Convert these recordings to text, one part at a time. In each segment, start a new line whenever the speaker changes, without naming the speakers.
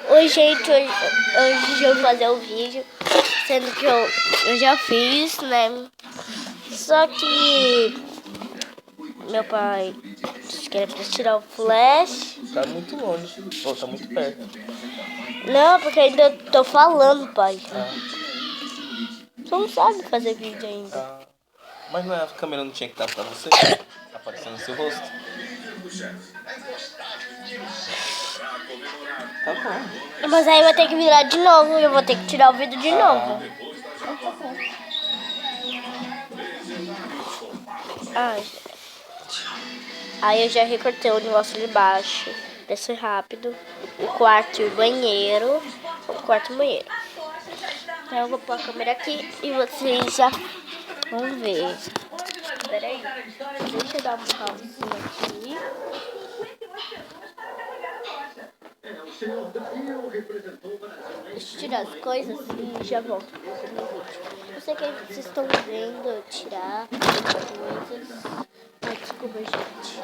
Oi, gente, hoje eu vou fazer o vídeo, sendo que eu já fiz, né? Só que meu pai disse que era pra tirar o flash.
Tá muito longe, ou tá muito perto.
Não, porque ainda tô falando, pai.
Ah,
Você não sabe fazer vídeo ainda.
ah. Mas não é, a câmera não tinha que estar pra você? Aparecendo o seu rosto? Tá bom.
Mas aí vai ter que virar de novo e eu vou ter que tirar o vídeo de novo.
Então tá bom.
Ai, aí eu já recortei o negócio de baixo. Desce rápido. O quarto e o banheiro. O quarto e o banheiro. Então eu vou pôr a câmera aqui e vocês já vão ver. Peraí. Deixa eu dar uma pausinha aqui. Deixa eu tirar as coisas e já volto no vídeo. Eu sei que vocês estão vendo eu tirar as coisas. Ai, desculpa, gente.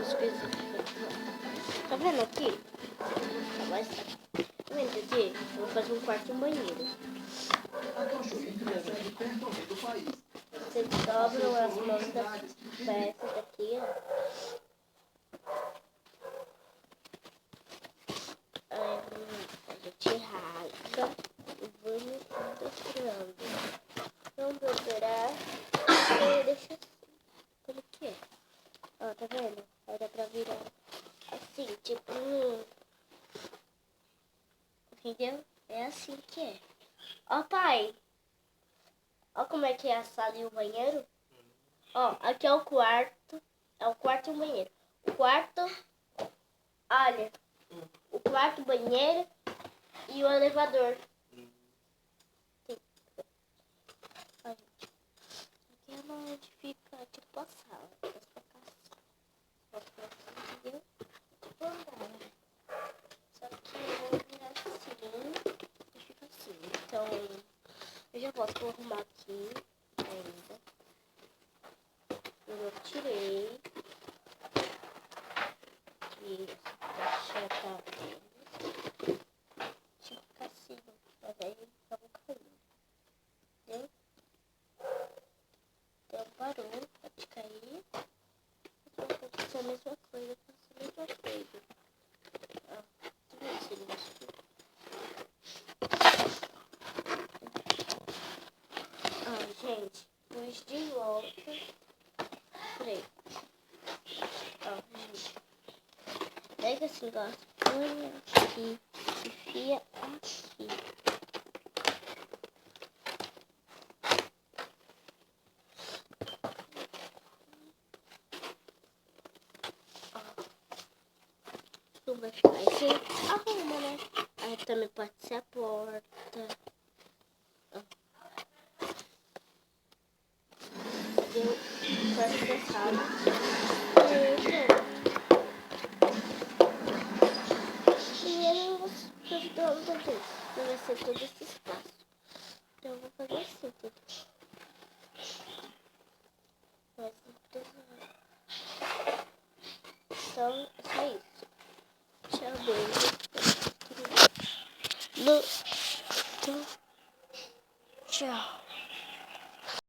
As coisas. Tá vendo aqui? Tá vendo aqui? Eu vou fazer um quarto e um banheiro. Vocês dobram as mãos das peças aqui, ó. A gente rasga e vamos dobrando. Vamos dobrar e deixa assim. Como que é? Ó, tá vendo? Aí dá pra virar assim, tipo entendeu? É assim que é. Ó, pai. Ó como é que é a sala e o banheiro. Ó, aqui é o quarto. É o quarto e o banheiro. O quarto, olha. O quarto, o banheiro e o elevador. Sim. Ó, gente. Aqui é onde fica, tipo, a sala. Entendeu? Tipo, andar. Só que eu vou virar assim e fica assim. Então, eu já posso arrumar aqui ainda. Eu tirei. Aqui, essa tá vendo. Deixa eu ficar assim, mas aí vamos caindo. Entendeu? Então parou, pode cair. Eu vou fazer a mesma coisa, faço a mesma coisa. Ó, tudo esse negócio. Ó, gente, pus de volta. Peraí. Ó, gente. Pega esse negócio, põe aqui, enfia aqui. Ó. Tudo vai ficar assim. Arruma, né? Aí também pode ser a porta. Ó. Deu porta da sala. Primeiro eu vou fazer não vai ser todo esse espaço. Então eu vou fazer assim tudo. Então é só isso. Tchau, beijo. Tchau.